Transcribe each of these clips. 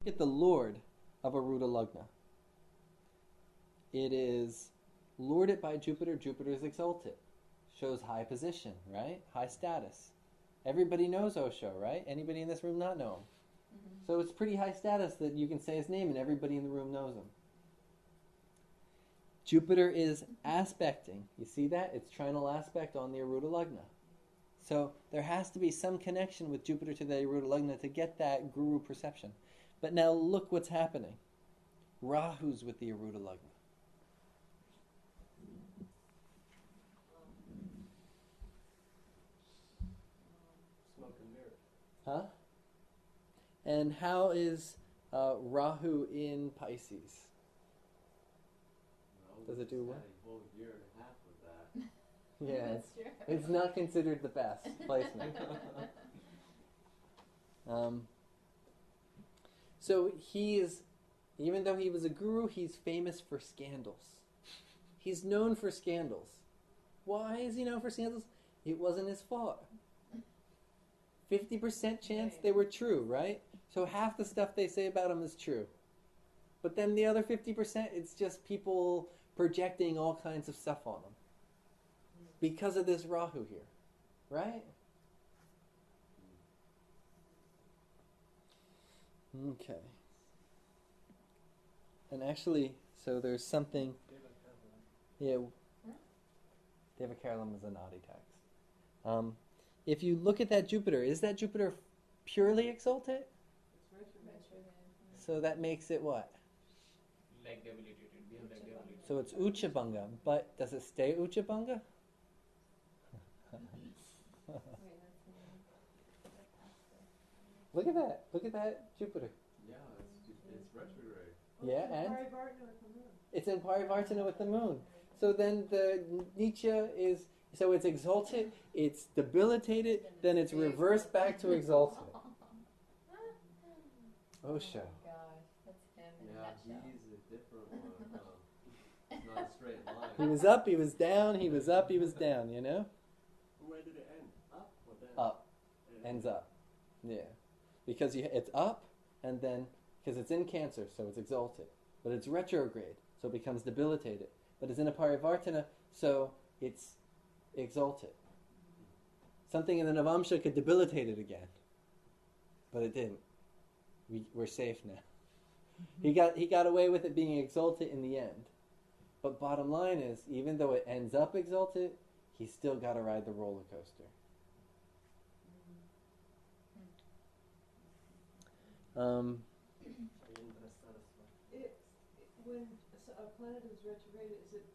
at the Lord of Ārūḍha Lagna. It is lorded by Jupiter. Jupiter is exalted. Shows high position, right? High status. Everybody knows Osho, right? Anybody in this room not know him? Mm-hmm. So it's pretty high status that you can say his name and everybody in the room knows him. Jupiter is aspecting. You see that? It's trinal aspect on the Ārūḍha Lagna. So there has to be some connection with Jupiter to the Ārūḍha Lagna to get that guru perception. But now look what's happening. Rahu's with the Ārūḍha Lagna. Smoke and mirror. Huh? And how is Rahu in Pisces? Does it do well? A whole year and a half with that. Yeah, That's true. it's not considered the best placement. So he is, even though he was a guru, he's famous for scandals. He's known for scandals. Why is he known for scandals? It wasn't his fault. 50% chance they were true, right? So half the stuff they say about him is true. But then the other 50%, it's just people projecting all kinds of stuff on him. Because of this Rahu here. Right? Okay. And actually, so there's something... Yeah. Devakaralam is a naughty text. If you look at that Jupiter, is that Jupiter purely exalted? It's retrograde. So that makes it what? Like debilitated. So it's Uchabanga, but does it stay Uchabanga? Look at that. Look at that Jupiter. Yeah, it's retrograde. Yeah, and? It's in Parivartana with the moon. So then the Nietzsche is, so it's exalted, it's debilitated, then it's reversed back to exalted. Osho. Oh gosh, that's him in a nutshell. He's a different one. It's not a straight line. He was up, he was down, he was up, he was down, you know? Where did it end? Up or down? Up. Ends up. Yeah. Because it's up, and then, because it's in Cancer, so it's exalted. But it's retrograde, so it becomes debilitated. But it's in a Parivartana, so it's exalted. Something in the Navamsha could debilitate it again. But it didn't. We're safe now. He got away with it being exalted in the end. But bottom line is, even though it ends up exalted, he's still got to ride the roller coaster. When a planet is retrograde, does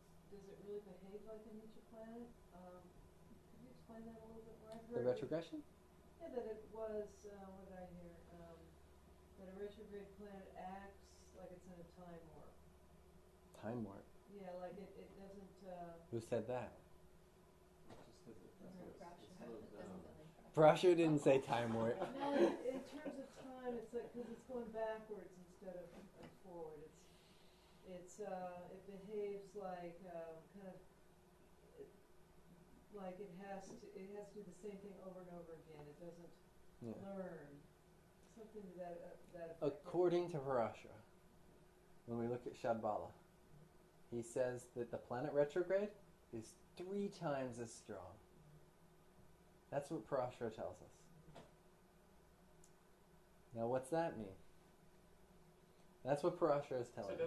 it really behave like a Nietzsche planet? Could you explain that a little bit more? The retrogression? Yeah, that it was, what did I hear? That a retrograde planet acts like it's in a time warp. Time warp? Yeah, like it doesn't... Who said that? Prasha Prasha didn't say time warp. No, in terms of time, it's like, because it's going backwards instead of forward. It behaves like kind of like it has to do the same thing over and over again. It doesn't learn something to that effect. According to Parashara, when we look at Shadbala, he says that the planet retrograde is 3 times as strong. That's what Parashara tells us. Now, what's that mean? That's what Parashara is telling us.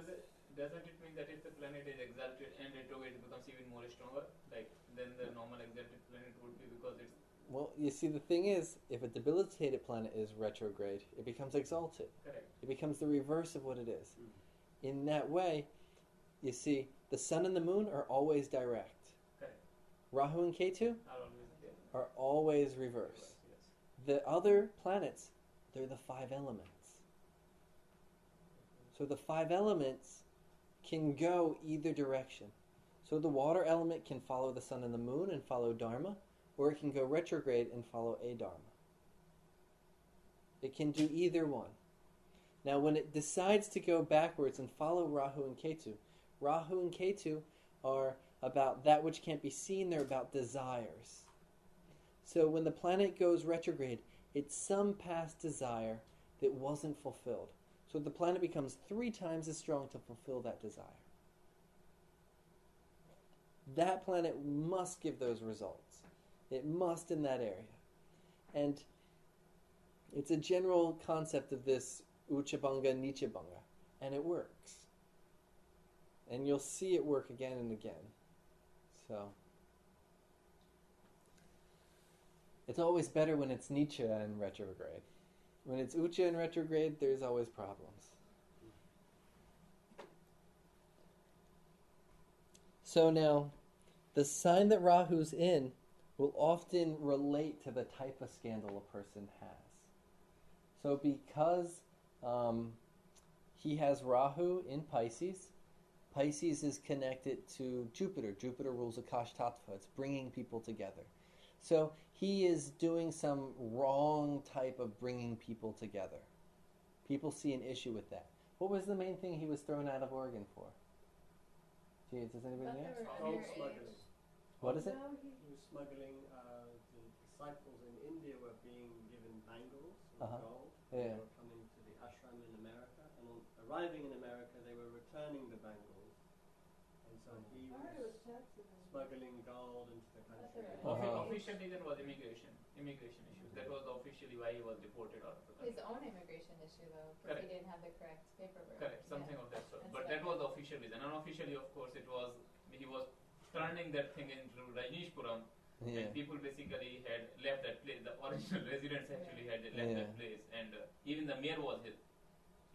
Doesn't it mean that if the planet is exalted and retrograde, it becomes even more stronger? Like, then the normal exalted planet would be, because it's... Well, you see, the thing is, if a debilitated planet is retrograde, it becomes exalted. Correct. It becomes the reverse of what it is. In that way, you see, the sun and the moon are always direct. Correct. Rahu and Ketu Are always there. are always reverse. Yes. The other planets, they're the 5 elements. So the 5 elements can go either direction. So the water element can follow the sun and the moon and follow Dharma, or it can go retrograde and follow Adharma. It can do either one. Now when it decides to go backwards and follow Rahu and Ketu are about that which can't be seen, they're about desires. So when the planet goes retrograde, it's some past desire that wasn't fulfilled. So the planet becomes 3 times as strong to fulfill that desire. That planet must give those results. It must in that area. And it's a general concept of this Uchabanga, Nichabanga. And it works. And you'll see it work again and again. So it's always better when it's Nicha and retrograde. When it's Ucha and retrograde, there's always problems. So now, the sign that Rahu's in will often relate to the type of scandal a person has. So because he has Rahu in Pisces, Pisces is connected to Jupiter. Jupiter rules Akash Tattva. It's bringing people together. So he is doing some wrong type of bringing people together. People see an issue with that. What was the main thing he was thrown out of Oregon for? Gee, does anybody know? Gold smuggling. What is it? No, He was smuggling, the disciples in India were being given bangles of gold. Yeah. They were coming to the ashram in America, and on arriving in America, they were returning the bangles. And so he I heard it was was taxes. smuggling gold into the country. Official reason was immigration issues. That was officially why he was deported out of the country. His own immigration issue though, because Correct. he didn't have the correct paperwork. Correct, something Yeah. of that sort. That's But what I that was the meant. official reason. Unofficially, of course, he was turning that thing into Rajneeshpuram, Yeah. and people basically had left that place. The original residents actually had left Yeah. that place, and even the mayor was his.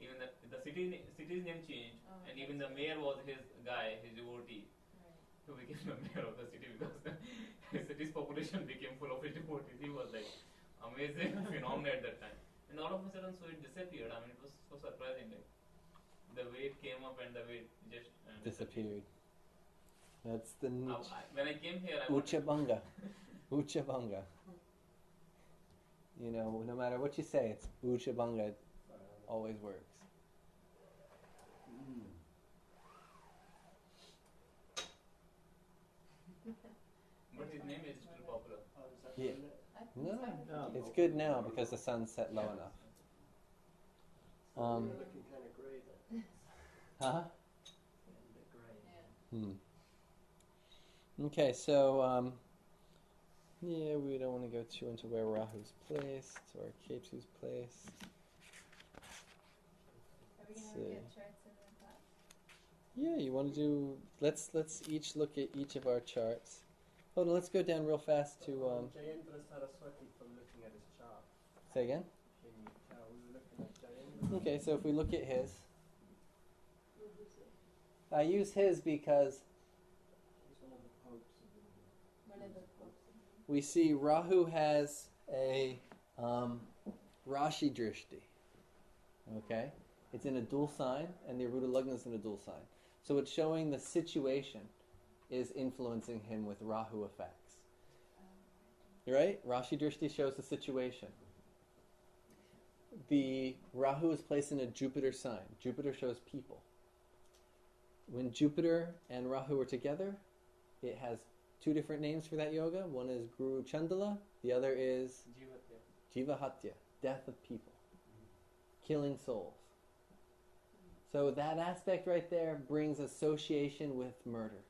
Even the city's name changed, Oh, and even that's the mayor was his guy, his devotee, Right. who became the mayor of the city because the city's population became full of his devotees. He was like amazing phenomenon at that time, and all of a sudden, so it disappeared. I mean, it was so surprising, like the way it came up and the way it just Disappeared. That's the When I came here, I wanted Uchabanga. Uchabanga. You know, no matter what you say, it's Uchabanga. It always works. but his name is still popular. Oh, is that Yeah. I think No, it's fine. it's good now because the sun's set low enough. So you're looking kind of grey then. Huh? Getting a bit grey. Yeah. Okay, so yeah, we don't want to go too into where Rahu's placed or Ketu's placed. Are we Let's gonna see. get charts in the class? Yeah, you want to do? Let's each look at each of our charts. Hold on, let's go down real fast to Jayendra Saraswati from looking at his chart. say again. Can you tell we were looking at Jayendra? Okay, so if we look at his, What was it? I use his because He's one of the popes of India. One of the books. we see Rahu has a Rashi Drishti. Okay? It's in a dual sign, and the Ārūḍha Lagna is in a dual sign. So it's showing the situation is influencing him with Rahu effects. Right? Rashi Drishti shows the situation. The Rahu is placed in a Jupiter sign. Jupiter shows people. When Jupiter and Rahu are together, it has 2 different names for that yoga. One is Guru Chandala, the other is Jivahatya, death of people, killing souls. So that aspect right there brings association with murder.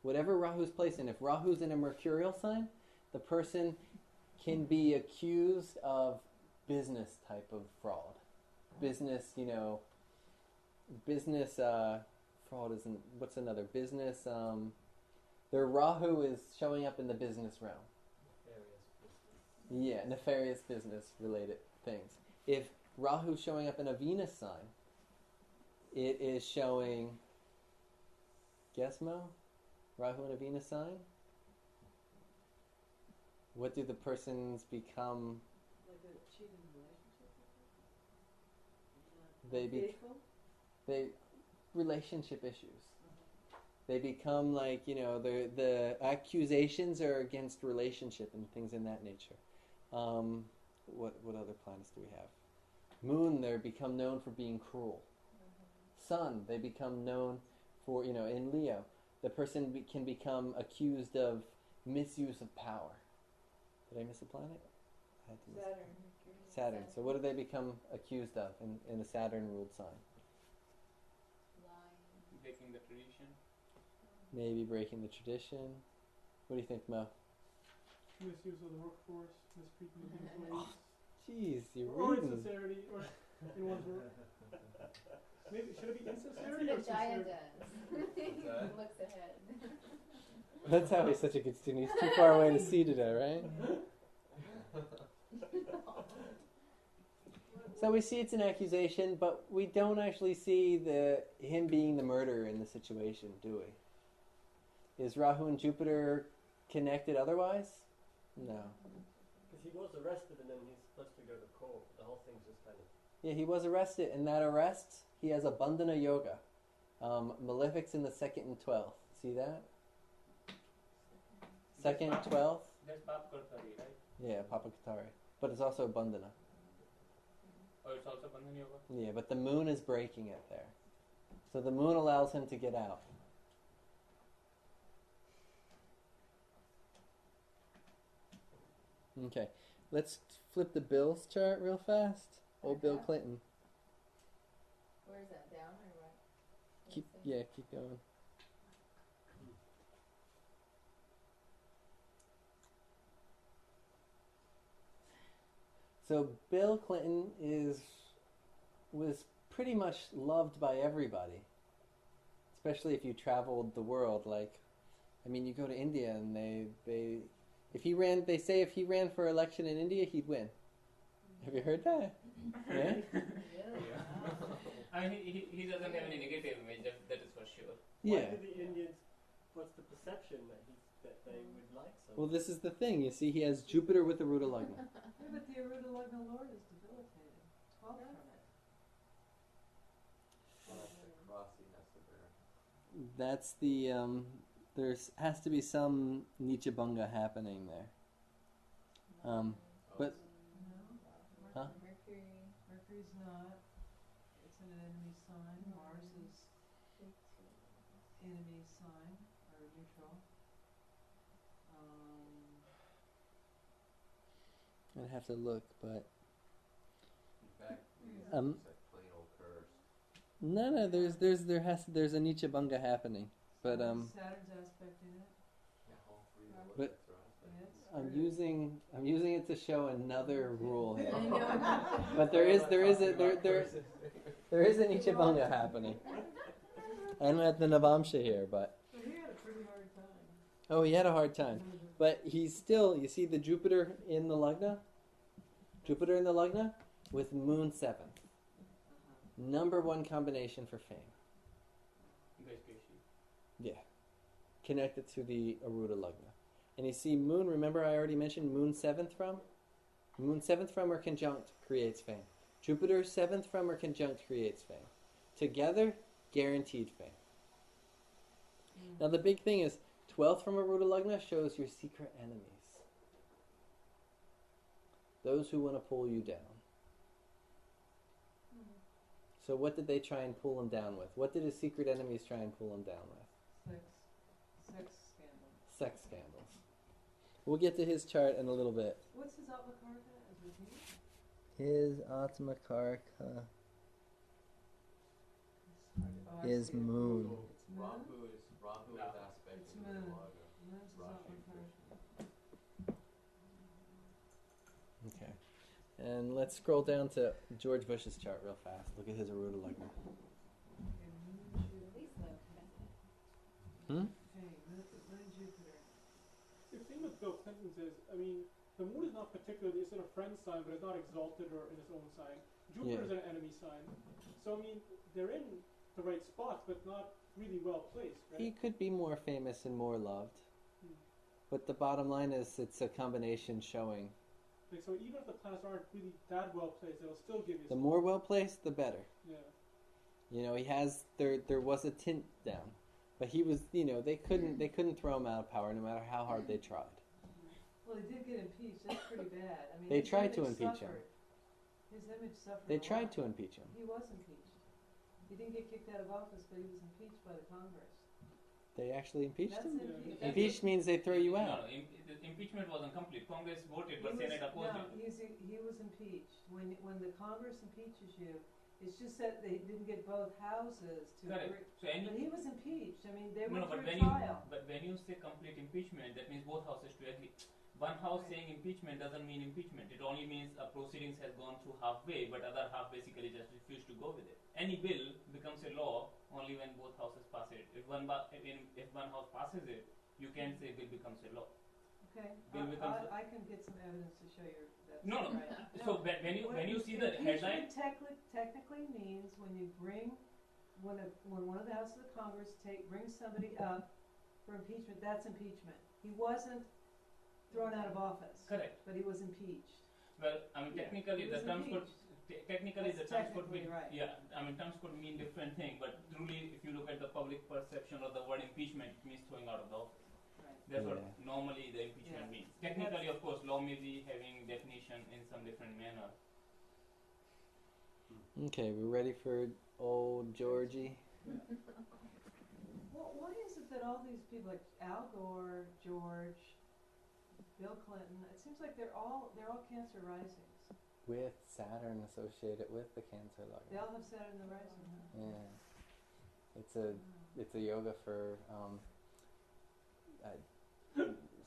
Whatever Rahu's placed in, if Rahu's in a mercurial sign, the person can be accused of business type of fraud. Business, fraud isn't, what's another? Business, their Rahu is showing up in the business realm. Yeah, nefarious business related things. If Rahu showing up in a Venus sign, it is showing, guess Mo? Rahu in a Venus sign? What do the persons become? Like a cheating relationship? They be- Faithful? Relationship issues. They become like, the accusations are against relationship and things in that nature. What other planets do we have? Moon, they become known for being cruel. Sun, they become known for, in Leo, the person can become accused of misuse of power. Did I miss a planet? I had to miss Saturn. Saturn. So what do they become accused of in a Saturn-ruled sign? Lying. Breaking the tradition. Maybe breaking the tradition. What do you think, Mo? Misuse of the workforce, mistreatment of employees, Jeez, you're or reading. insincerity, or in one's work. Maybe should it be That's insincerity what or a giant sincerity? does. that? He looks ahead. That's how he's such a good student. He's too far away to see today, right? So we see it's an accusation, but we don't actually see him being the murderer in the situation, do we? Is Rahu and Jupiter connected otherwise? No. Because he was arrested and then he's supposed to go to court. The whole thing's just kind of... Yeah, he was arrested, and that arrest, he has a bandhana yoga. Malefics in the 2nd and 12th. See that? 2nd, 12th? That's Papkartari, right? Yeah, Papakatari. But it's also bandhana. Oh, it's also Bandhan Yoga? Yeah, but the moon is breaking it there. So the moon allows him to get out. Okay, let's flip the Bill's chart real fast. Old Bill Okay. Clinton. Where is that? Down or what? Keep going. So Bill Clinton was pretty much loved by everybody, especially if you traveled the world. Like, I mean, you go to India and they say if he ran for election in India, he'd win. Have you heard that? Yeah. Really? I mean, he doesn't have any negative image, that is for sure. Why Yeah. do the Indians... What's the perception that they would like so Well, much? this is the thing. You see, he has Jupiter with the Ārūḍha Lagna. Yeah, but the Ārūḍha Lagna Lord is debilitated. 12 from it. That's the crossiness of there. That's the there has to be some Nietzsche Bunga happening there. But No, Huh? Mercury. Mercury's not. It's an enemy sign. Mars is enemy sign, or neutral. I'd have to look, but In fact, it's Um, like plain old curse. no, there's a Nietzsche Bunga happening, but Saturn's aspecting it. Yeah, all three of the But- liquids are aspect. Yes. I'm using it to show another rule here. I know. But there is a Nietzsche Bunga happening. I'm at the Navamsha here, but But he had a pretty hard time. oh, he had a hard time. But he's still, you see the Jupiter in the Lagna? Jupiter in the Lagna with Moon 7th. Number one combination for fame. Yeah. Connected to the Ārūḍha Lagna. And you see Moon, remember I already mentioned Moon 7th from? Moon 7th from or conjunct creates fame. Jupiter 7th from or conjunct creates fame. Together, guaranteed fame. Now the big thing is, 12th from Ārūḍha Lagna shows your secret enemies. Those who want to pull you down. So what did they try and pull him down with? What did his secret enemies try and pull him down with? Sex scandal. Sex scandals. We'll get to his chart in a little bit. What's his Atmakarka? Is it he? His Atmakarka Oh, I is see it. Moon. It's Moon? Rahu is aspect It's in the Moon. Raga. Moon's his Rashi. Atmakarka. Okay. And let's scroll down to George Bush's chart real fast. Look at his Ārūḍha Lagna. Okay, Moon, At least look. Hmm? Moon, Jupiter. The thing with Bill Clinton's is, I mean, the moon is not particularly, it's in a friend sign, but it's not exalted or in its own sign. Jupiter is an enemy sign. So, I mean, they're in the right spots, but not really well placed, right? He could be more famous and more loved. Hmm. But the bottom line is it's a combination showing. Like, so even if the planets aren't really that well placed, it'll still give you The some- more well placed, the better. Yeah. You know, he has there was a tint down. But he was, you know, they couldn't throw him out of power no matter how hard they tried. Well, he did get impeached. That's pretty bad. I mean, They his tried to image impeach him. suffered. His image suffered. They a tried lot. to impeach him. He was impeached. He didn't get kicked out of office, but he was impeached by the Congress. They actually impeached That's him? impeachment. Impeached means they throw you No, out. the impeachment wasn't complete. Congress voted, He but was, Senate opposed no, it. he was impeached. When the Congress impeaches you, it's just that they didn't get both houses to agree. Correct. So But he was impeached. I mean, they no, went but through when a trial. you say complete impeachment, that means both houses to agree. One house Right. saying impeachment doesn't mean impeachment. It only means a proceedings has gone through halfway, but other half basically just refused to go with it. Any bill becomes a law only when both houses pass it. If one house passes it, you can't say bill becomes a law. Okay, Bill becomes I can get some evidence to show you that's No, no. right. So when you see the headline, Impeachment technically means when you bring, when one of the houses of Congress brings somebody up for impeachment, that's impeachment. He wasn't thrown out of office. correct. But he was impeached. Well, I mean, technically He the was terms could impeached. technically the That's terms could technically mean right. yeah. I mean, terms could mean different thing, but truly, if you look at the public perception of the word impeachment, it means throwing out of the office. Right. That's what Yeah. normally the impeachment Yeah. means. Technically, of course, law may be having definition in some different manner. Okay, we're ready for old Georgie. Well, why is it that all these people like Al Gore, George, Bill Clinton, it seems like they're all Cancer risings. With Saturn associated with the Cancer They lugna. all have Saturn in the rising, huh? Yeah. It's a yoga for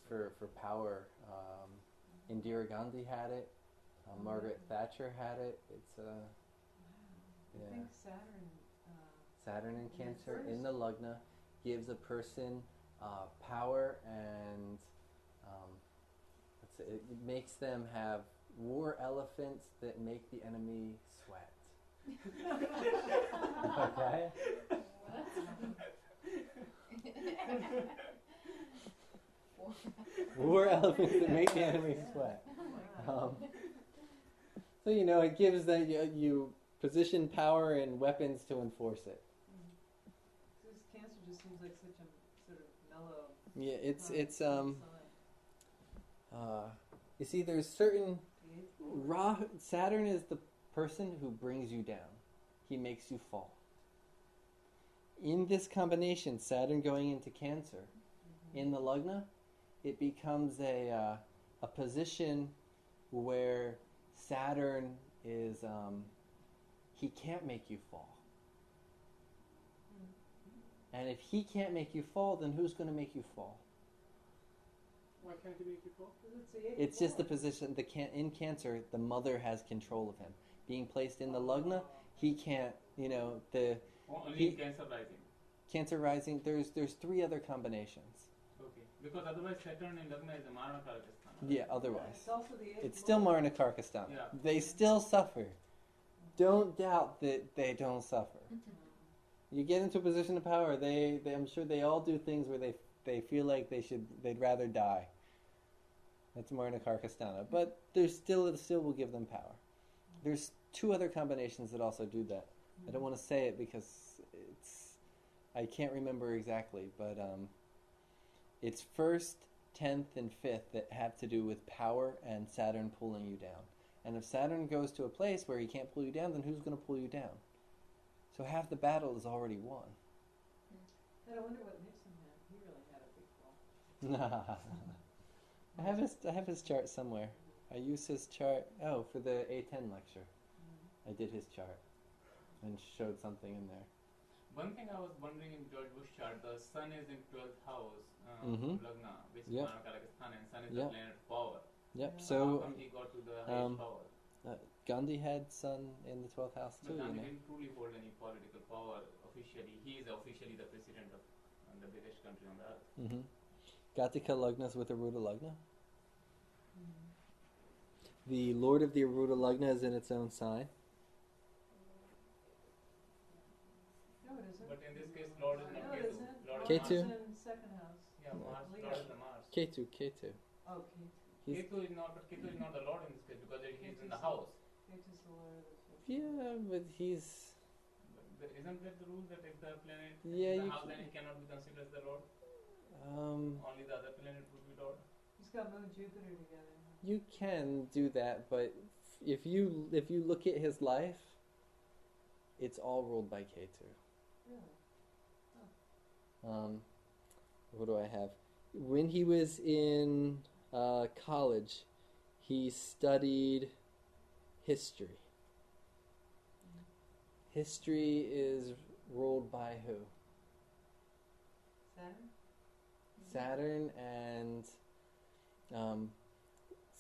for power. Indira Gandhi had it. Margaret Thatcher had it. It's Wow. yeah. I think Saturn. Saturn in Yeah, Cancer first. in the lugna gives a person power and it makes them have war elephants that make the enemy sweat. Okay? War elephants that make the enemy sweat. Wow. So it gives that you position power and weapons to enforce it. This Cancer just seems like such a sort of mellow. Yeah, it's sign. you see, there's certain The eighth Saturn is the person who brings you down. He makes you fall. In this combination, Saturn going into Cancer, in the lugna, it becomes a position where Saturn is he can't make you fall. And if he can't make you fall, then who's going to make you fall? Why can't he make you fall? It's the eighth It's just the lord. position. In Cancer, the mother has control of him. Being placed in the lugna, he can't. The Only He- in Cancer rising. Cancer rising. There's 3 other combinations. Okay. Because otherwise, Saturn in Lagna is a Marana Karakasthana. Yeah. Otherwise, It's also the eighth it's still lord. Marna Karkastan. Yeah. They still suffer. Don't doubt that they don't suffer. You get into a position of power. I'm sure they all do things where they feel like they'd rather die. That's Marna Karkastana. But it still will give them power. There's 2 other combinations that also do that. I don't want to say it because I can't remember exactly, but it's 1st, 10th, and 5th that have to do with power and Saturn pulling you down. And if Saturn goes to a place where he can't pull you down, then who's going to pull you down? So half the battle is already won. And I wonder what Nixon had. He really had a big fall. I have his chart somewhere. I use his chart. Oh, for the A10 lecture, I did his chart and showed something in there. One thing I was wondering in George Bush chart, the Sun is in 12th house, Mhm. Lagna, which Yeah. is Marana Karakasthana, and Sun is Yeah. the planet of power. Yep. Yeah. How So come he got to the highest power? Gandhi had Sun in the 12th house too. But Gandhi You know. didn't truly hold any political power officially. He is officially the president of the biggest country on the earth. Mm-hmm. Gatika Lagnas with Ārūḍha Lagna. The Lord of the Ārūḍha Lagna is in its own sign. No, it isn't. But in this case, Lord is No, not it Ketu. isn't. Lord is Ketu. Mars. It's in second house. Yeah, Mars. Leo. Lord is the Mars. Ketu. Oh, Ketu. He's- Ketu is not, but Ketu is not the Lord in this case because he's in the house. Ketu's the lord of the fifth. Yeah, but he's. Isn't that the rule that if the planet is Yeah, in the you house, can- then it cannot be considered as the Lord? Um, Only the other planet would be Lord? He's got Moon Jupiter together. you can do that, but if you look at his life, it's all ruled by Ketu. Really? what do I have? When he was in college, he studied history. History is ruled by who? Saturn? Saturn, and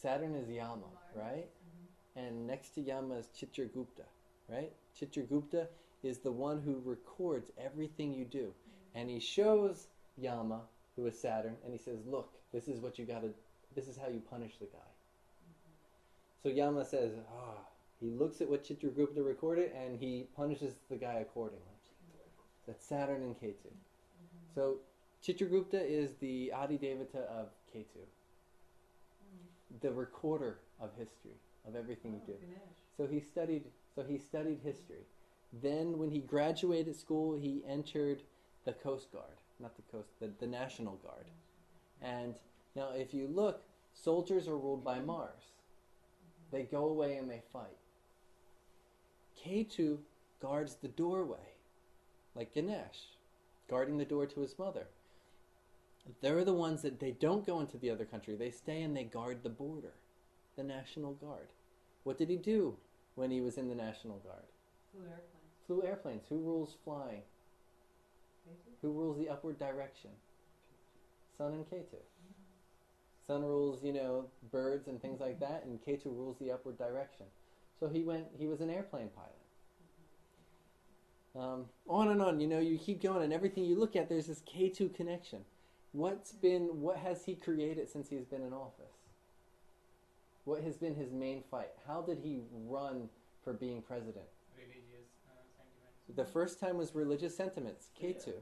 Saturn is Yama, Mars. right? And next to Yama is Chitragupta, right? Chitragupta is the one who records everything you do. And he shows Yama, who is Saturn, and he says, look, this is what you gotta, this is how you punish the guy. So Yama says, he looks at what Chitragupta recorded and he punishes the guy accordingly. That's Saturn and Ketu. So Chitragupta is the Adi Devata of Ketu, the recorder of history, of everything you do. So he studied history. Then when he graduated school, he entered the Coast Guard, not the Coast, the National Guard. And now if you look, soldiers are ruled by Mars. They go away and they fight. Ketu guards the doorway, like Ganesh, guarding the door to his mother. They're the ones that they don't go into the other country. They stay and they guard the border, the National Guard. What did he do when he was in the National Guard? Flew airplanes. Who rules flying? Who rules the upward direction? Sun and Ketu. Sun rules, birds and things like that, and Ketu rules the upward direction. So he was an airplane pilot. On and on, you keep going, and everything you look at, there's this Ketu connection. What has he created since he's been in office? What has been his main fight? How did he run for being president? Religious sentiments. The first time was religious sentiments, Ketu. Yeah.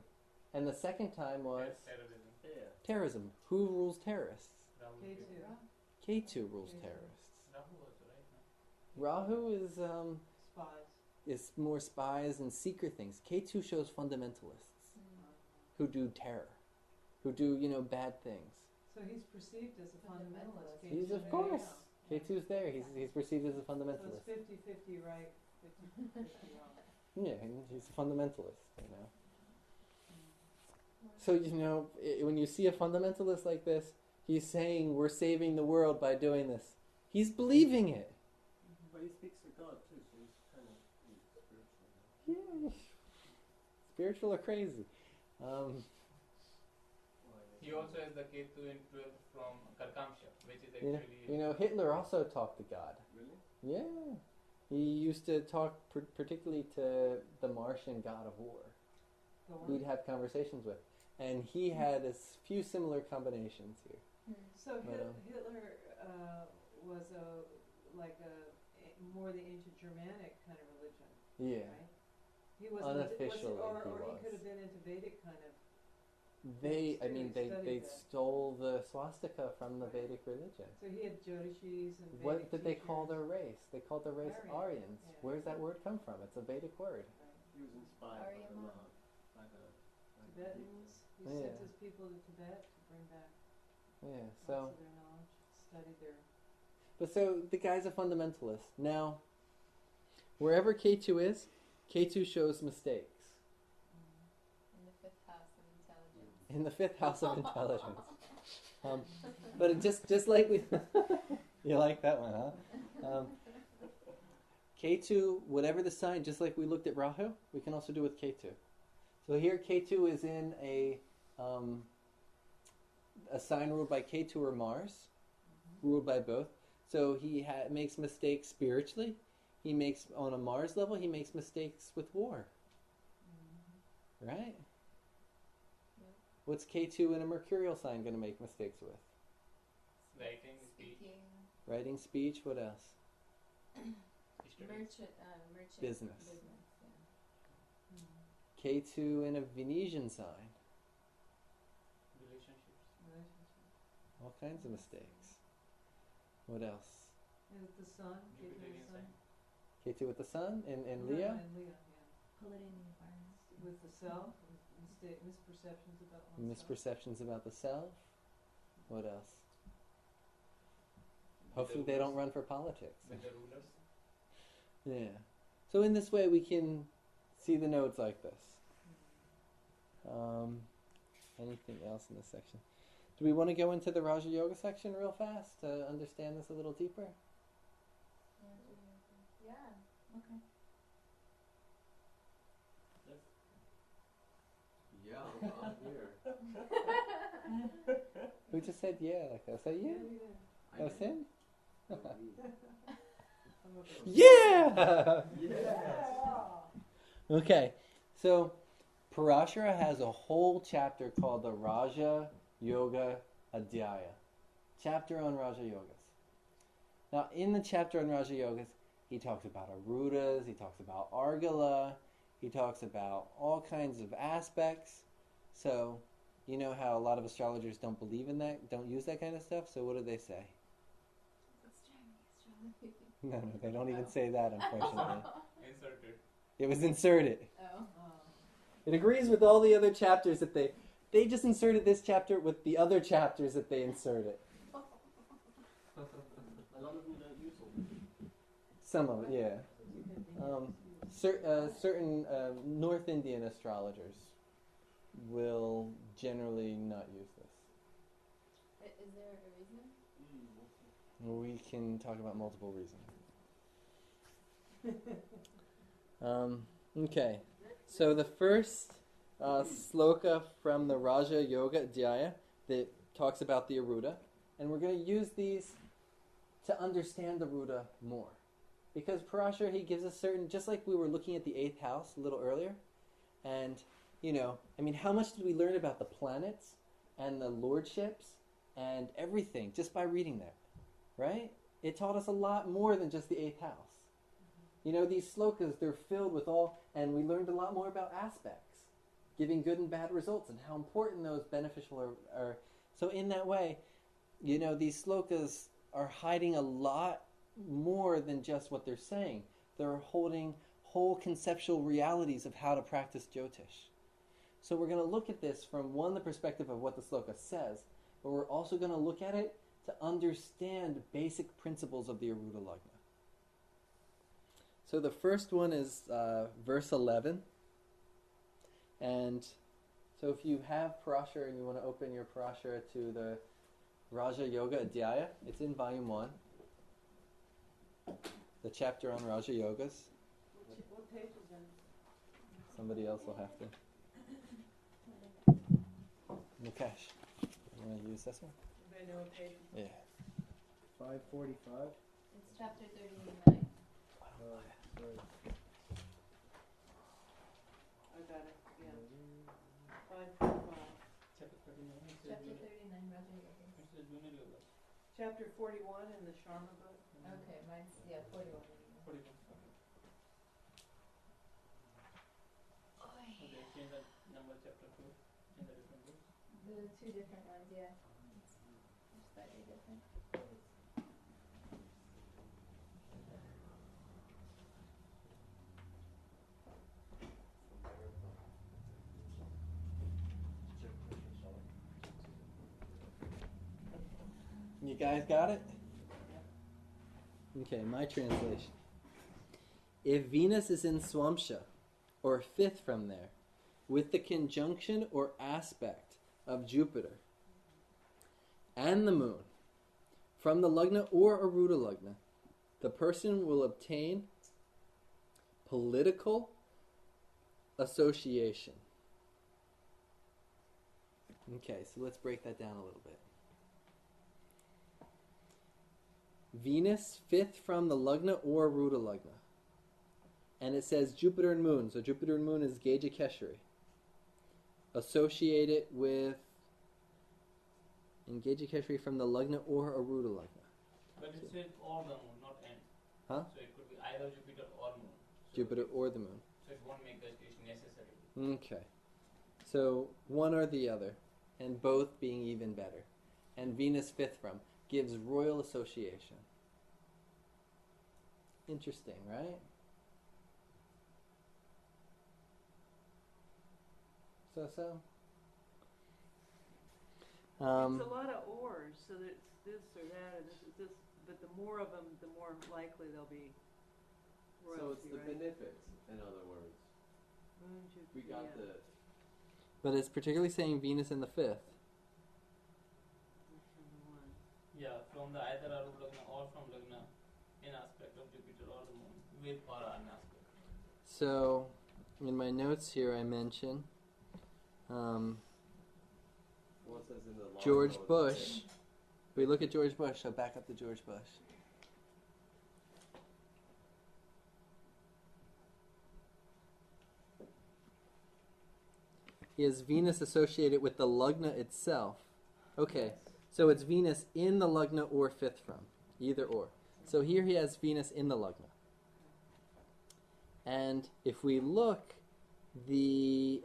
And the second time was Terrorism. Yeah. terrorism. Who rules terrorists? Rahu. Ketu rules Ketu. terrorists. Rahu also, right? Rahu is Spies. more spies and secret things. Ketu shows fundamentalists who do terror, who do bad things. So he's perceived as a fundamentalist. He's Ketu's of there. course. Ketu's there. He's perceived as a So fundamentalist. it's 50-50 right, 50-50 wrong. Yeah, he's a fundamentalist. So when you see a fundamentalist like this, he's saying we're saving the world by doing this. He's believing it. But he speaks to God too, so he's kind of spiritual. Yeah. Spiritual or crazy. He also has the Ketu in 12th from Karkamsha, which is actually... Hitler also talked to God. Really? Yeah. He used to talk particularly to the Martian god of war. Go on. He'd have conversations with. And he had a few similar combinations here. So But, Hitler was more the ancient Germanic kind of religion, Yeah. right? He wasn't Unofficially, or he he was. could have been into Vedic kind of. They studied that. stole the swastika from the Vedic religion. So he had Jyotishis and Vedic What did they call teachers. their race? They called their race Aryan. Aryans. Yeah. Where does that word come from? It's a Vedic word. Right. He was inspired by the Aryaman. Maha, by the Tibetans. He Yeah. sent his people to Tibet to bring back Yeah. lots So, of their knowledge, studied their. the guy's a fundamentalist. Now, wherever Ketu is, Ketu shows mistakes. In the fifth house of intelligence. In the fifth house of intelligence. But it just like we, you like that one, huh? Ketu, whatever the sign, just like we looked at Rahu, we can also do with Ketu. So here Ketu is in a sign ruled by Ketu or Mars, ruled by both. So he makes mistakes spiritually. He makes, on a Mars level, he makes mistakes with war. Right? What's Ketu in a mercurial sign going to make mistakes with? Writing, speech, Speaking, Writing, speech, what else? history. merchant. Business. Yeah. Ketu in a Venetian sign. Relationships. All kinds of mistakes. What else? And with the sun, Ketu Jupiterian the sun. sign. Ketu with the sun in No, Leo? And Leo, yeah. Polluting the environment. With the self, misperceptions about oneself. Misperceptions about the self. What else? With Hopefully the they don't rulers. run for politics. With the rulers. Yeah. So in this way we can see the nodes like this. Anything else in this section? Do we want to go into the Raja Yoga section real fast to understand this a little deeper? Yeah. Okay. Yeah, I'm here. Who just said yeah like that? Was that you? That was him? Yeah! Okay, so Parashara has a whole chapter called the Raja Yoga Adhyaya. Chapter on Raja Yogas. Now, in the chapter on Raja Yogas, he talks about Ārūḍhas, he talks about Ārūḍha, he talks about all kinds of aspects. So, you know how a lot of astrologers don't believe in that, don't use that kind of stuff, so what do they say? No, they don't even say that, unfortunately. Inserted. It was inserted. Oh. It agrees with all the other chapters that they just inserted this chapter with the other chapters that they inserted. A lot of them don't use all this. Some of it, yeah. Certain North Indian astrologers will generally not use this. Is there a reason? We can talk about multiple reasons. Okay, so the first sloka from the Raja Yoga Adhyaya that talks about the Ārūḍha, and we're going to use these to understand the Ārūḍha more. Because Parashara, he gives us certain, just like we were looking at the 8th house a little earlier, and, you know, I mean, how much did we learn about the planets and the lordships and everything just by reading that, right? It taught us a lot more than just the 8th house. You know, these slokas, they're filled with all, and we learned a lot more about aspects, giving good and bad results, and how important those beneficial are. So in that way, you know, these slokas are hiding a lot more than just what they're saying. They're holding whole conceptual realities of how to practice Jyotish. So we're going to look at this from the perspective of what the sloka says, but we're also going to look at it to understand basic principles of the Ārūḍha Lagna. So the first one is verse 11. And so if you have Parashara and you want to open your Parashara to the Raja Yoga Adhyaya, it's in volume 1. The chapter on Raja Yogas. What page is it? Somebody else will have to. Mukesh, you want to use this one? Anybody know what page? Yeah. 545. It's chapter 39. Sorry. I got it, yeah. 545. Chapter 39. Chapter 39, Raja Yoga. It's the junior yoga. Chapter 41 in the Sharma book. Okay, mine's, 41. 41. Okay. So they change the number chapter 2 in the different books. The two different ones, yeah. It's slightly different. You guys got it? Okay, my translation. If Venus is in Swamsha, or 5th from there, with the conjunction or aspect of Jupiter and the moon, from the Lagna or Ārūḍha Lagna, the person will obtain political association. Okay, so let's break that down a little bit. Venus, 5th from the Lagna or Ārūḍha Lagna. And it says Jupiter and Moon. So Jupiter and Moon is Geja Keshari. Associate it with Geja Keshari from the Lagna or Ārūḍha Lagna. But it says or the moon, not and. Huh? So it could be either Jupiter or moon. So Jupiter or the Moon. So it won't make the association necessary. Okay. So one or the other. And both being even better. And Venus, 5th from, gives royal association. Interesting, right? So. It's a lot of ors, so that it's this or that, or this is this, but the more of them, the more likely they'll be royalty, So it's the right? benefics, in other words. Moon, We Jupiter, got yeah. But it's particularly saying Venus in the 5th. Yeah, from the either Ārūḍha Lagna or from Lagna in aspect of Jupiter or the Moon with or an aspect. So, in my notes here, I mention One says in the long George road, Bush. We look at George Bush, so back up to George Bush. Is Venus associated with the Lagna itself? Okay, so it's Venus in the Lagna or 5th from, either or. So here he has Venus in the Lagna. And if we look, the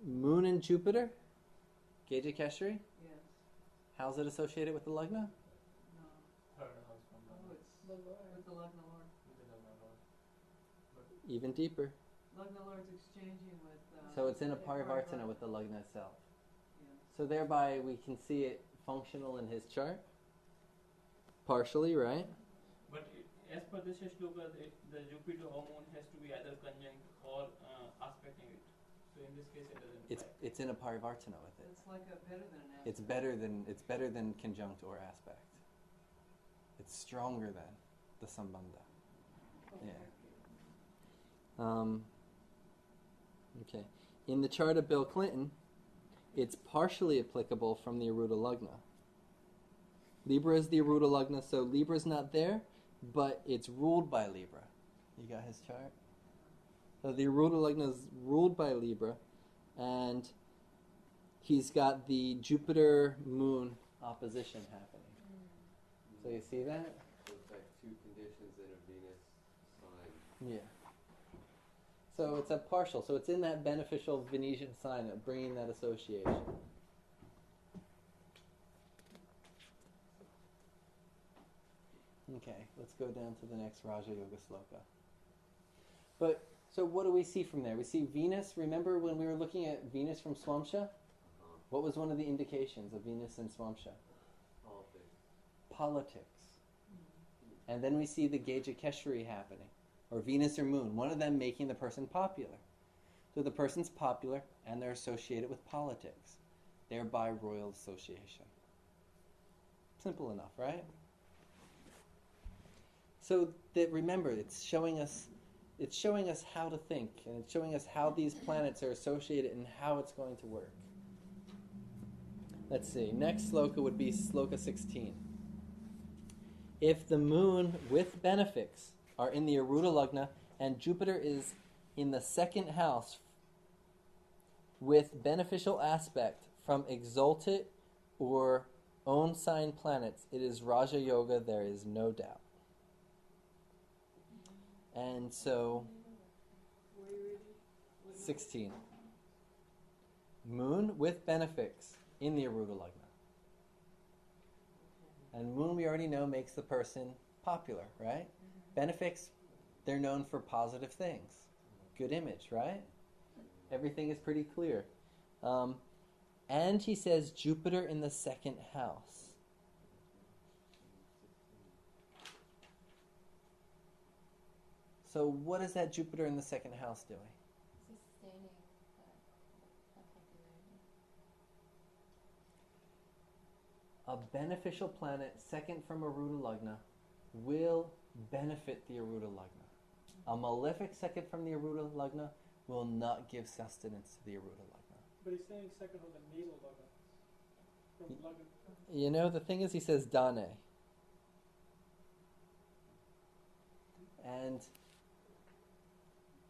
Moon and Jupiter, Geja Keshri, Yes. how's it associated with the Lagna? No. Third house from Oh, the it's The Lord. with the Lagna Lord. Lagna Lord. Even deeper. Lagna Lord's exchanging with. So it's in a Parivartana. Parivartana with the Lagna itself. Yeah. So thereby we can see it functional in his chart. Partially, right? But as per this shloka, the Jupiter or Moon has to be either conjunct or aspecting it. So in this case, it doesn't. It's in a Parivartana with it. It's like a better than an aspect. It's better than conjunct or aspect. It's stronger than the Sambandha. Yeah. Okay. In the chart of Bill Clinton, it's partially applicable from the Ārūḍha Lagna. Libra is the Ārūḍha Lagna, so Libra's not there, but it's ruled by Libra. You got his chart? So the Ārūḍha Lagna is ruled by Libra, and he's got the Jupiter-Moon opposition happening. So you see that? So it's like two conditions in a Venus sign. Yeah. So it's a partial. So it's in that beneficial Venetian sign of bringing that association. Okay, let's go down to the next Raja Yoga sloka. But, so what do we see from there? We see Venus. Remember when we were looking at Venus from Swamsha? What was one of the indications of Venus in Swamsha? Politics. And then we see the Geja Keshri happening, or Venus or Moon, one of them making the person popular. So the person's popular and they're associated with politics, thereby royal association. Simple enough, right? So that, remember, it's showing us how to think, and it's showing us how these planets are associated and how it's going to work. Let's see. Next sloka would be sloka 16. If the moon with benefics are in the Ārūḍha Lagna and Jupiter is in the 2nd house with beneficial aspect from exalted or own sign planets, it is Raja Yoga, there is no doubt. And so, 16. Moon with benefics in the Ārūḍha Lagna. And Moon, we already know, makes the person popular, right? Benefics, they're known for positive things. Good image, right? Everything is pretty clear. And he says Jupiter in the 2nd house. So what is that Jupiter in the 2nd house doing? Sustaining that popularity. A beneficial planet, 2nd from Ārūḍha Lagna, will benefit the Ārūḍha Lagna. A malefic 2nd from the Ārūḍha Lagna will not give sustenance to the Ārūḍha Lagna. But he's saying second from the natal Lagna. From Lagna. You know, the thing is, he says Dane. And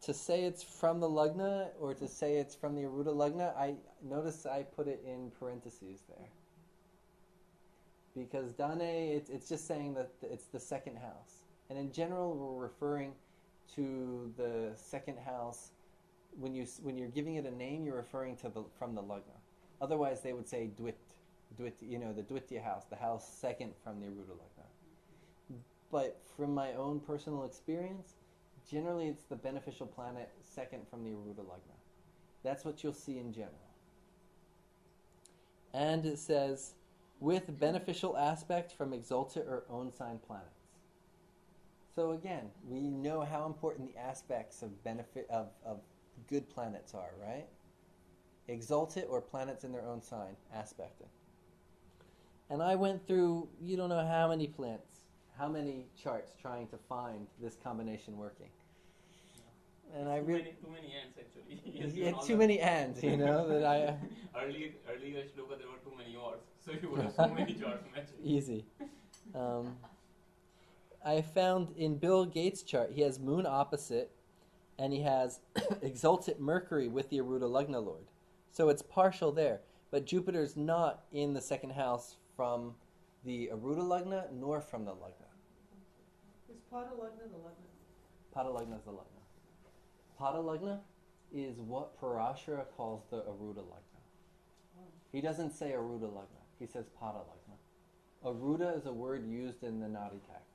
to say it's from the Lagna or to say it's from the Ārūḍha Lagna, I notice I put it in parentheses there. Because Dane, it's just saying that it's the 2nd house. And in general, we're referring to the 2nd house. When you're giving it a name, you're referring to from the Lagna. Otherwise, they would say Dwit, the Dwitya house, the house 2nd from the Ārūḍha Lagna. But from my own personal experience, generally it's the beneficial planet 2nd from the Ārūḍha Lagna. That's what you'll see in general. And it says, with beneficial aspect from exalted or own sign planets. So again, we know how important the aspects of benefit of good planets are, right? Exalted or planets in their own sign, aspecting. And I went through, you don't know how many charts trying to find this combination working. And I really too many ends actually. yeah, too many ends, that I earlier shloka there were too many odds, so you would have so many charts matching. easy. I found in Bill Gates' chart, he has moon opposite, and he has exalted Mercury with the Ārūḍha Lagna Lord. So it's partial there. But Jupiter's not in the second house from the Ārūḍha Lagna nor from the Lagna. Is Pada Lagna the Lagna? Pada Lagna is the Lagna. Pada Lagna is what Parashara calls the Ārūḍha Lagna. He doesn't say Ārūḍha Lagna. He says Pada Lagna. Ārūḍha is a word used in the Nadi text.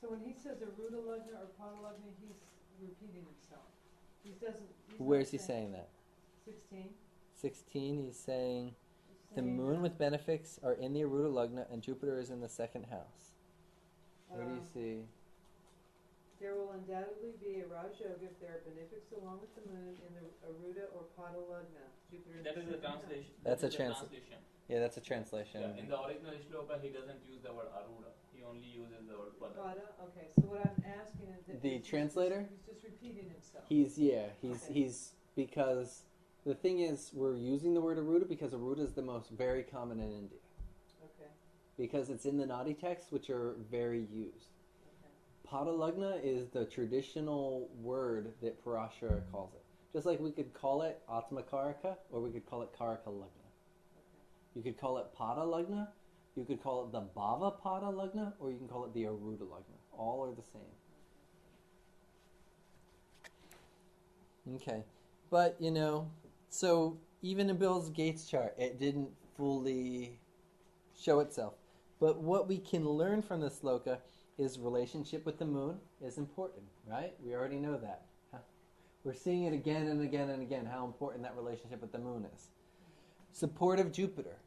So when he says Ārūḍha Lagna or Pada Lagna, he's repeating himself. He's Where's he saying that? 16. 16, he's saying the moon with benefics are in the Ārūḍha Lagna and Jupiter is in the second house. Where do you see? There will undoubtedly be a Raj Yoga if there are benefics along with the moon in the Ārūḍha or Pada Lagna. Jupiter That is the translation. That's a translation. Yeah, that's a translation. Yeah, in the original shloka, he doesn't use the word Ārūḍha. He only uses the word Pada. Pada? Okay, so what I'm asking is that The translator? He's just repeating himself. He's because the thing is, we're using the word Ārūḍha because Ārūḍha is the most very common in India. Okay. Because it's in the Nadi texts, which are very used. Okay. Pada Lagna is the traditional word that Parashara calls it. Just like we could call it Atma Karaka, or we could call it Karaka Lagna. Okay. You could call it Pada Lagna, you could call it the Bhava Pada Lagna, or you can call it the Ārūḍha Lagna. All are the same. Okay. But, so even in Bill Gates' chart, it didn't fully show itself. But what we can learn from this sloka is relationship with the moon is important, right? We already know that. We're seeing it again and again and again, how important that relationship with the moon is. Support of Jupiter.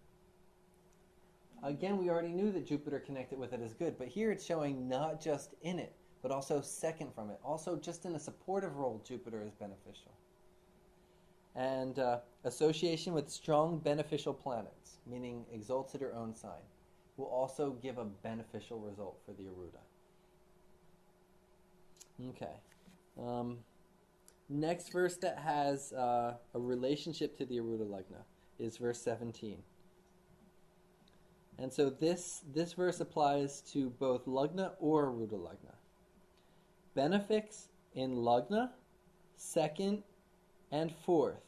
Again, we already knew that Jupiter connected with it is good, but here it's showing not just in it, but also second from it. Also, just in a supportive role, Jupiter is beneficial. And association with strong beneficial planets, meaning exalted or own sign, will also give a beneficial result for the Ārūḍha. Okay. Next verse that has a relationship to the Ārūḍha Lagna is verse 17. And so this verse applies to both Lagna or Ārūḍha Lagna. Benefics in Lagna, second and fourth,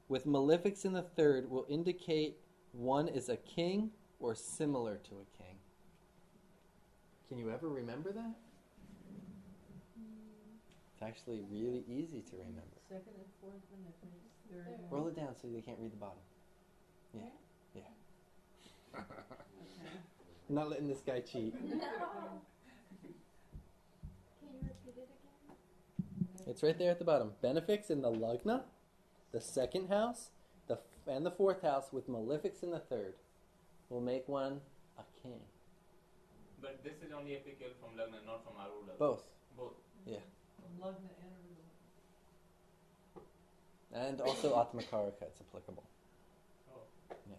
with malefics in the third, will indicate one is a king or similar to a king. Can you ever remember that? It's actually really easy to remember. Second and fourth benefics. Third and Roll it down so they can't read the bottom. Yeah. Yeah. Okay. I'm not letting this guy cheat. Can you repeat it again? It's right there at the bottom. Benefics in the Lagna, the second house, and the fourth house, with malefics in the third, will make one a king. But this is only applicable from Lagna, not from Ārūḍha. Both. Both. Yeah. Lagna and Ārūḍha. And also Atmakaraka, it's applicable. Oh. Yeah.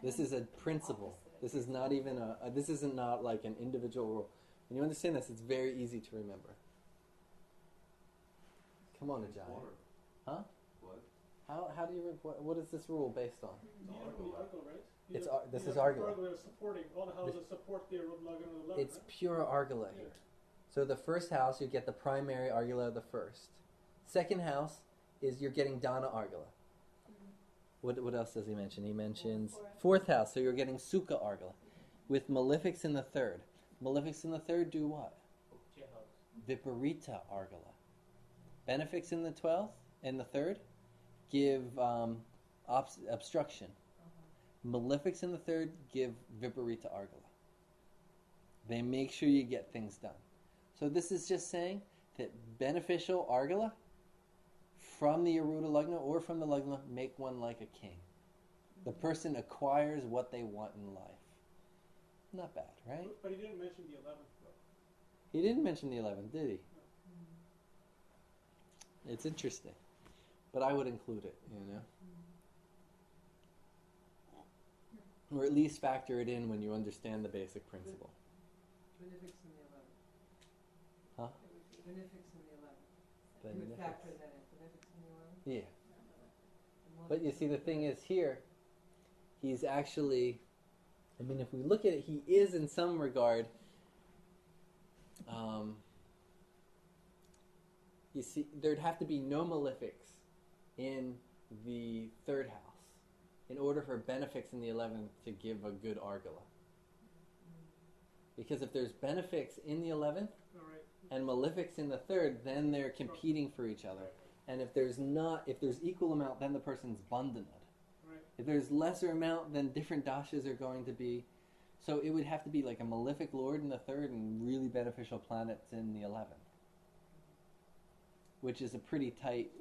This is a principle. This is not even this isn't not like an individual rule. When you understand this, it's very easy to remember. Come on, Ajay. Huh? What? How do you what is this rule based on? Argle, right? It's this you is have Argala. Argala supporting all the houses support the Ārūḍha Lagna and the Lagna. It's pure Argala here. Yeah. So the first house, you get the primary Argala of the first. Second house is you're getting Dana Argala. What else does he mention? He mentions fourth house, so you're getting Sukha Argala. With malefics in the third. Malefics in the third do what? Viparita Argala. Benefics in the 12th and the third give obstruction. Malefics in the third give Viparita Argala. They make sure you get things done. So this is just saying that beneficial Argala from the Ārūḍha Lagna or from the Lagna make one like a king. The person acquires what they want in life. Not bad, right? But he didn't mention the 11th, though. He didn't mention the 11th, did he? It's interesting. But I would include it, Or at least factor it in when you understand the basic principle. Benefics in the 11th. Huh? Benefics in the 11th. You would Benefics. factor that in. Benefics in the 11th. Yeah. And But you see, the thing is here, he's actually, I mean, if we look at it, he is in some regard, you see, there'd have to be no malefics in the third house in order for benefics in the 11th to give a good argala. Because if there's benefics in the 11th All right. and malefics in the third, then they're competing for each other. And if there's equal amount, then the person's bandhanad. Right. If there's lesser amount, then different dashas are going to be. So it would have to be like a malefic lord in the third and really beneficial planets in the 11th, which is a pretty tight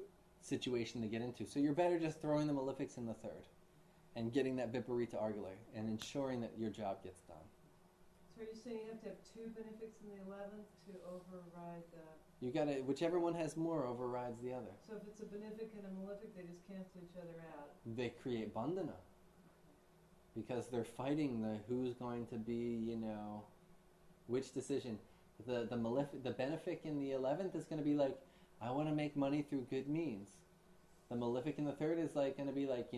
situation to get into. So you're better just throwing the malefics in the third and getting that viparita argala and ensuring that your job gets done. So are you saying you have to have two benefics in the 11th to override the... You gotta, whichever one has more overrides the other. So if it's a benefic and a malefic, they just cancel each other out. They create bandhana. Because they're fighting the who's going to be, which decision. The benefic in the 11th is going to be like, I want to make money through good means. The malefic in the third is like going to be like,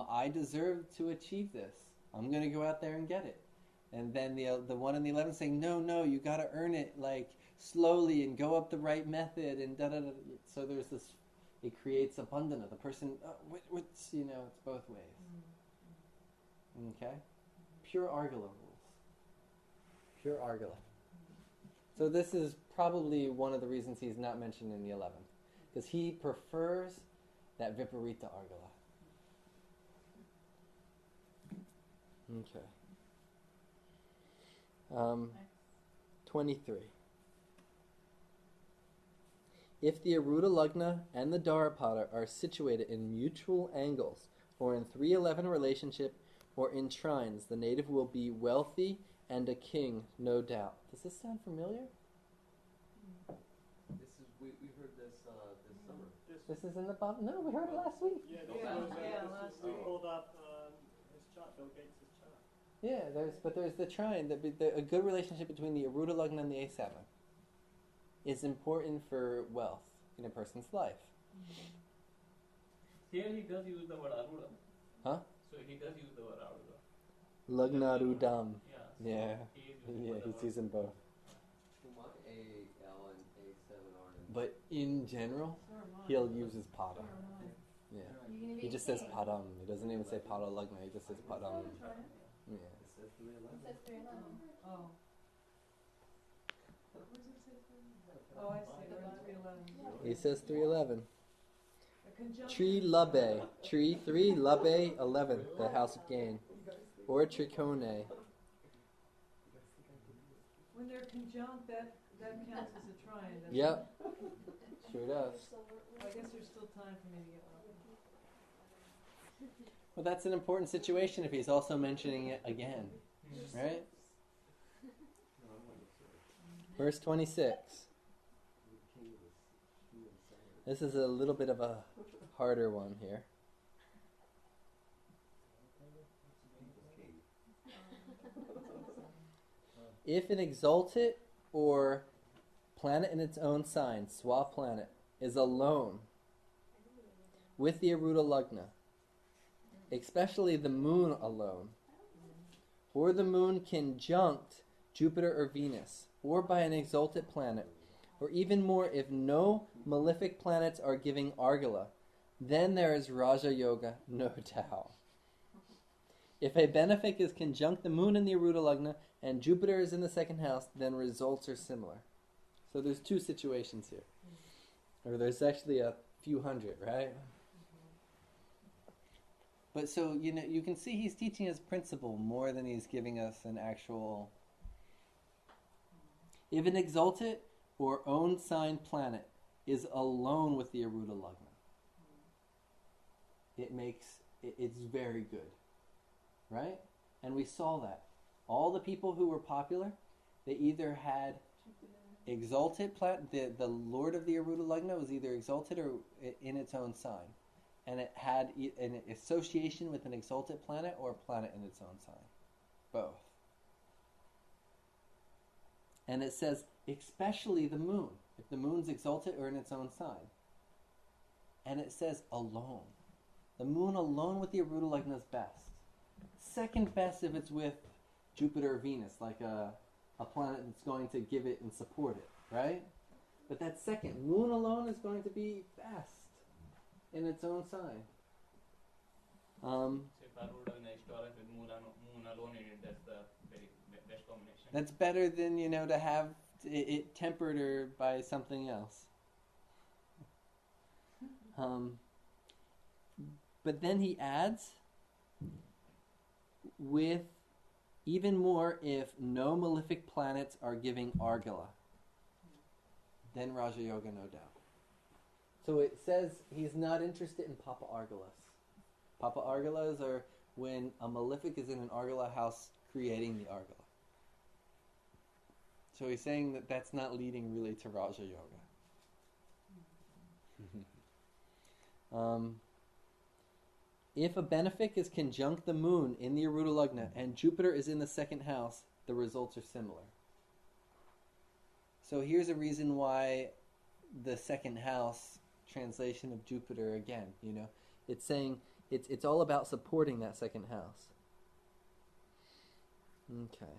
I deserve to achieve this. I'm going to go out there and get it. And then the one in the 11th saying, no, you got to earn it like slowly and go up the right method and da-da-da. So there's this, it creates a bandhana. The person, it's both ways. Okay? Pure argala rules. Pure argala. So this is probably one of the reasons he's not mentioned in the 11th. Because he prefers that viparita argala. Okay. 23. If the Ārūḍha Lagna and the Dharmapada are situated in mutual angles or in 311 relationship or in trines, the native will be wealthy and a king, no doubt. Does this sound familiar? We heard this this summer. This is in the Baba. No, we heard it last week. Yeah, last we week. pulled up his chart, Bill Gates' chart. Yeah, there's the trine. A good relationship between the Ārūḍha Lagna and the A7 is important for wealth in a person's life. Here he does use the word Ārūḍha. Huh? So he does use the word Ārūḍha. Lagnarudam. Yeah. Yeah, he's using both. Why A-L and A7 aren't in? But in general, So are mine. he'll use his pada. So are mine. Yeah. You're gonna be He just king. says padam. He doesn't even say pada lagna. He just says padam. Yeah. It says 311. It says 311. Oh. Where does it say 311? Oh, I see. We're on 311. He says 311. A conjunction. Tree labe. Tree 3, labe 11, the house of gain. Or tricone. When they're conjunct, that counts as a trine, doesn't it? Yep. Sure does. I guess there's still time for me to get one. Well, that's an important situation if he's also mentioning it again. Right? Verse 26. This is a little bit of a harder one here. If an exalted or planet in its own sign, Swa planet, is alone with the Ārūḍha Lagna, especially the moon alone, or the moon conjunct Jupiter or Venus, or by an exalted planet, or even more if no malefic planets are giving argala, then there is Raja Yoga, no doubt. If a benefic is conjunct the moon in the Ārūḍha Lagna and Jupiter is in the second house, then results are similar. So there's two situations here. Or there's actually a few hundred, right? But so, you can see he's teaching us principle more than he's giving us an actual... If an exalted or own sign planet is alone with the Ārūḍha Lagna, it's very good. Right? And we saw that. all the people who were popular, they either had exalted the Lord of the Ārūḍha Lagna was either exalted or in its own sign, and it had an association with an exalted planet or a planet in its own sign, both. And it says especially the moon, if the moon's exalted or in its own sign. And it says alone. The moon alone with the Ārūḍha Lagna is best. Second best if it's with Jupiter or Venus, like a planet that's going to give it and support it, right? But that second, moon alone is going to be best in its own sign. So if Ārūḍha in astrology with moon alone in it, that's the very best combination. That's better than, to have it tempered or by something else. But then he adds, with even more if no malefic planets are giving Ārūḍha. Then Raja Yoga, no doubt. So it says he's not interested in Papa Ārūḍhas. Papa Ārūḍhas are when a malefic is in an Ārūḍha house creating the Ārūḍha. So he's saying that that's not leading really to Raja Yoga. If a benefic is conjunct the moon in the Ārūḍha Lagna and Jupiter is in the second house, the results are similar. So here's a reason why the second house translation of Jupiter again, it's saying it's all about supporting that second house. Okay.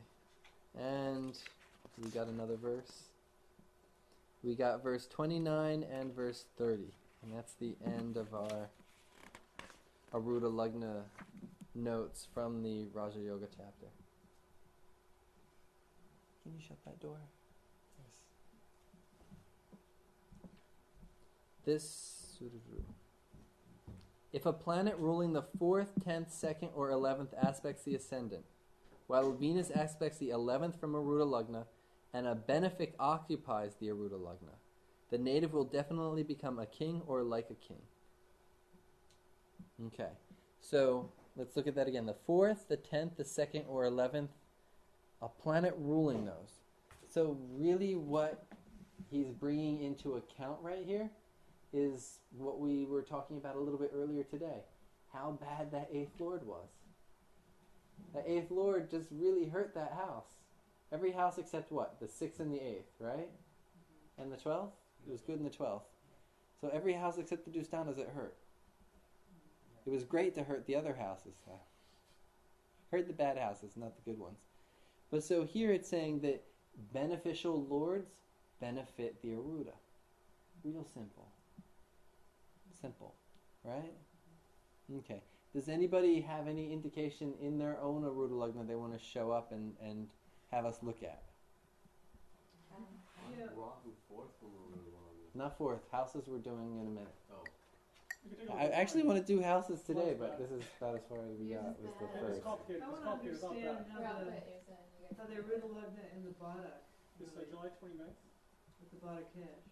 And we got another verse. We got verse 29 and verse 30. And that's the end of our Ārūḍha Lagna notes from the Raja Yoga chapter. Can you shut that door? Yes. If a planet ruling the 4th, 10th, 2nd, or 11th aspects the ascendant, while Venus aspects the 11th from Ārūḍha Lagna, and a benefic occupies the Ārūḍha Lagna, the native will definitely become a king or like a king. Okay, so let's look at that again. The 4th, the 10th, the 2nd, or 11th, a planet ruling those. So really what he's bringing into account right here is what we were talking about a little bit earlier today. How bad that 8th Lord was. The 8th Lord just really hurt that house. Every house except what? The 6th and the 8th, right? And the 12th? It was good in the 12th. So every house except the Dusthanas it hurt. It was great to hurt the other houses. Hurt the bad houses, not the good ones. But so here it's saying that beneficial lords benefit the Ārūḍha. Real simple. Simple, right? Okay. Does anybody have any indication in their own Ārūḍha Lagna they want to show up and have us look at? Yeah. Rahu fourth from Ārūḍha Lagna. Not 4th. Houses we're doing in a minute. Oh. I actually want to do houses today, but this is about as far as we got. Was the It's first. complicated. I It's want to complicated. It's not understand bad. how Robert, the you're saying you get Ārūḍha Lagna and the Bada, It's July 29th, with the Bada Cash.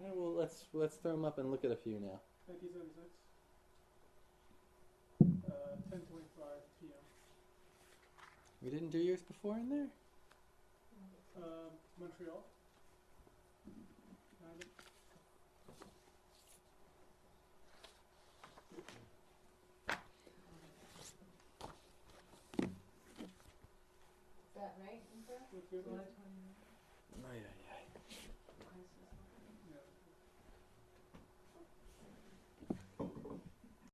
Yeah, well, let's throw them up and look at a few now. 1976. 10:25 p.m. We didn't do yours before in there? Montreal. Is that right? Emperor? Look good. July 29th. Oh, yeah. Isis